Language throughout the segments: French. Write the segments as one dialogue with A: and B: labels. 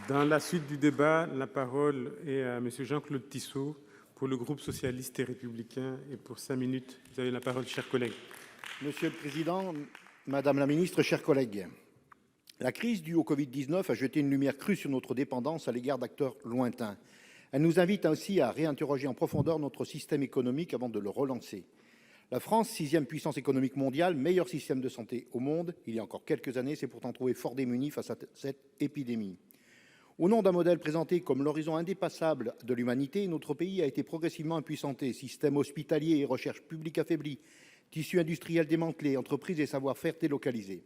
A: Dans la suite du débat, la parole est à Monsieur Jean-Claude Tissot pour le groupe socialiste et républicain et pour 5 minutes. Vous avez la parole, cher collègue.
B: Monsieur le président, madame la ministre, chers collègues, la crise due au Covid-19 a jeté une lumière crue sur notre dépendance à l'égard d'acteurs lointains. Elle nous invite aussi à réinterroger en profondeur notre système économique avant de le relancer. La France, 6e puissance économique mondiale, meilleur système de santé au monde, il y a encore quelques années, s'est pourtant trouvé fort démuni face à cette épidémie. Au nom d'un modèle présenté comme l'horizon indépassable de l'humanité, notre pays a été progressivement impuissanté. Système hospitalier et recherche publique affaiblie, tissu industriel démantelé, entreprises et savoir-faire délocalisés.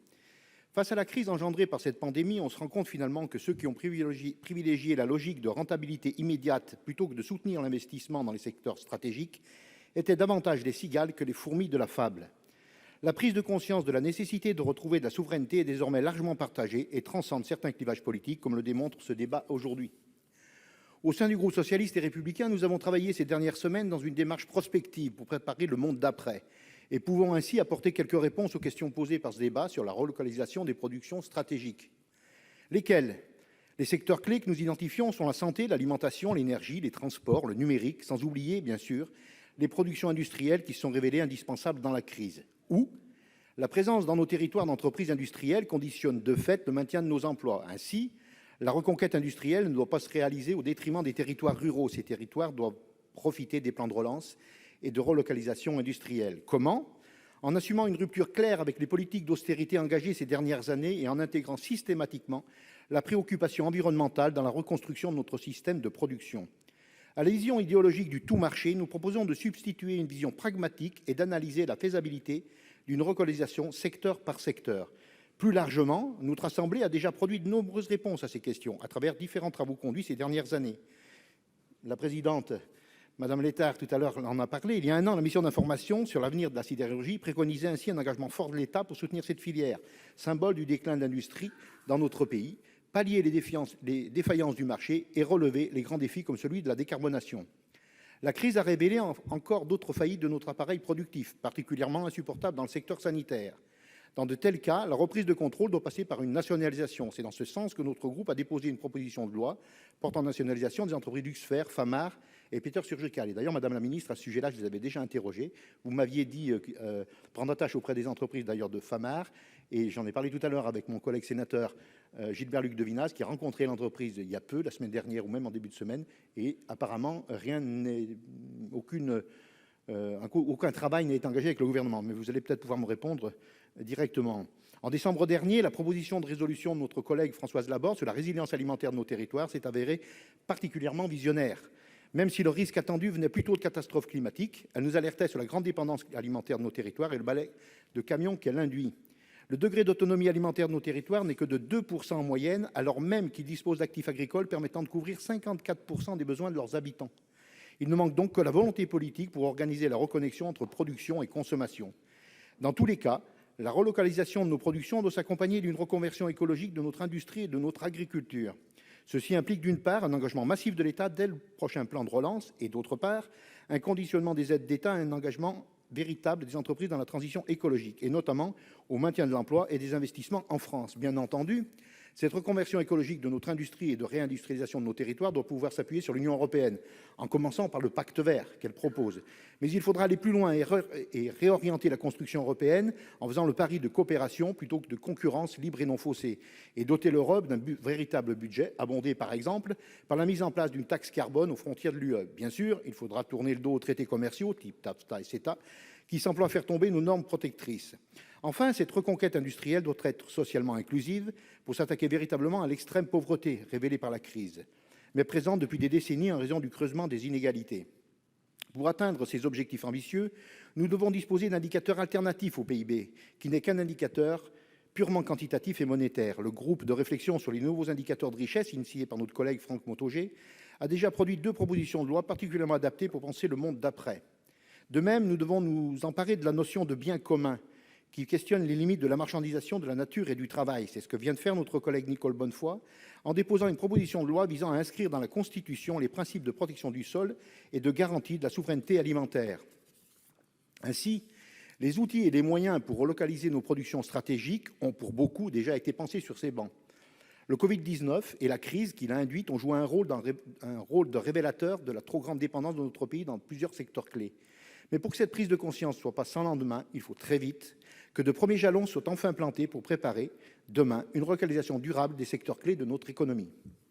B: Face à la crise engendrée par cette pandémie, on se rend compte finalement que ceux qui ont privilégié la logique de rentabilité immédiate plutôt que de soutenir l'investissement dans les secteurs stratégiques étaient davantage les cigales que les fourmis de la fable. La prise de conscience de la nécessité de retrouver de la souveraineté est désormais largement partagée et transcende certains clivages politiques, comme le démontre ce débat aujourd'hui. Au sein du groupe socialiste et républicain, nous avons travaillé ces dernières semaines dans une démarche prospective pour préparer le monde d'après et pouvons ainsi apporter quelques réponses aux questions posées par ce débat sur la relocalisation des productions stratégiques. Lesquelles ? Les secteurs clés que nous identifions sont la santé, l'alimentation, l'énergie, les transports, le numérique, sans oublier, bien sûr, les productions industrielles qui se sont révélées indispensables dans la crise. Où la présence dans nos territoires d'entreprises industrielles conditionne de fait le maintien de nos emplois. Ainsi, la reconquête industrielle ne doit pas se réaliser au détriment des territoires ruraux. Ces territoires doivent profiter des plans de relance et de relocalisation industrielle. Comment ? En assumant une rupture claire avec les politiques d'austérité engagées ces dernières années et en intégrant systématiquement la préoccupation environnementale dans la reconstruction de notre système de production. À la vision idéologique du tout marché, nous proposons de substituer une vision pragmatique et d'analyser la faisabilité d'une relocalisation secteur par secteur. Plus largement, notre Assemblée a déjà produit de nombreuses réponses à ces questions à travers différents travaux conduits ces dernières années. La présidente, Madame Létard, tout à l'heure, en a parlé. Il y a un an, la mission d'information sur l'avenir de la sidérurgie préconisait ainsi un engagement fort de l'État pour soutenir cette filière, symbole du déclin de l'industrie dans notre pays, pallier les défaillances du marché et relever les grands défis comme celui de la décarbonation. La crise a révélé encore d'autres faillites de notre appareil productif, particulièrement insupportables dans le secteur sanitaire. Dans de tels cas, la reprise de contrôle doit passer par une nationalisation. C'est dans ce sens que notre groupe a déposé une proposition de loi portant nationalisation des entreprises Luxfer, Famar et Péters Surgical. Et d'ailleurs, Madame la Ministre, à ce sujet-là, je les avais déjà interrogés. Vous m'aviez dit prendre attache auprès des entreprises d'ailleurs de Famar. Et j'en ai parlé tout à l'heure avec mon collègue sénateur Gilbert-Luc Devinaz, qui a rencontré l'entreprise il y a peu, la semaine dernière ou même en début de semaine. Et apparemment, aucun travail n'est engagé avec le gouvernement. Mais vous allez peut-être pouvoir me répondre directement. En décembre dernier, la proposition de résolution de notre collègue Françoise Laborde sur la résilience alimentaire de nos territoires s'est avérée particulièrement visionnaire. Même si le risque attendu venait plutôt de catastrophes climatiques, elle nous alertait sur la grande dépendance alimentaire de nos territoires et le balai de camions qu'elle induit. Le degré d'autonomie alimentaire de nos territoires n'est que de 2% en moyenne, alors même qu'ils disposent d'actifs agricoles permettant de couvrir 54% des besoins de leurs habitants. Il ne manque donc que la volonté politique pour organiser la reconnexion entre production et consommation. Dans tous les cas, la relocalisation de nos productions doit s'accompagner d'une reconversion écologique de notre industrie et de notre agriculture. Ceci implique d'une part un engagement massif de l'État dès le prochain plan de relance et d'autre part un conditionnement des aides d'État à un engagement véritable des entreprises dans la transition écologique et notamment au maintien de l'emploi et des investissements en France. Bien entendu, cette reconversion écologique de notre industrie et de réindustrialisation de nos territoires doit pouvoir s'appuyer sur l'Union européenne, en commençant par le pacte vert qu'elle propose. Mais il faudra aller plus loin et réorienter la construction européenne en faisant le pari de coopération plutôt que de concurrence libre et non faussée, et doter l'Europe d'un véritable budget, abondé par exemple par la mise en place d'une taxe carbone aux frontières de l'UE. Bien sûr, il faudra tourner le dos aux traités commerciaux, type TAFTA et CETA, qui s'emploient à faire tomber nos normes protectrices. Enfin, cette reconquête industrielle doit être socialement inclusive pour s'attaquer véritablement à l'extrême pauvreté révélée par la crise, mais présente depuis des décennies en raison du creusement des inégalités. Pour atteindre ces objectifs ambitieux, nous devons disposer d'indicateurs alternatifs au PIB, qui n'est qu'un indicateur purement quantitatif et monétaire. Le groupe de réflexion sur les nouveaux indicateurs de richesse, initié par notre collègue Franck Montaugé, a déjà produit 2 propositions de loi particulièrement adaptées pour penser le monde d'après. De même, nous devons nous emparer de la notion de bien commun, qui questionne les limites de la marchandisation de la nature et du travail. C'est ce que vient de faire notre collègue Nicole Bonnefoy en déposant une proposition de loi visant à inscrire dans la Constitution les principes de protection du sol et de garantie de la souveraineté alimentaire. Ainsi, les outils et les moyens pour relocaliser nos productions stratégiques ont pour beaucoup déjà été pensés sur ces bancs. Le Covid-19 et la crise qu'il a induite ont joué un rôle de révélateur de la trop grande dépendance de notre pays dans plusieurs secteurs clés. Mais pour que cette prise de conscience ne soit pas sans lendemain, il faut très vite que de premiers jalons soient enfin plantés pour préparer, demain, une relocalisation durable des secteurs clés de notre économie.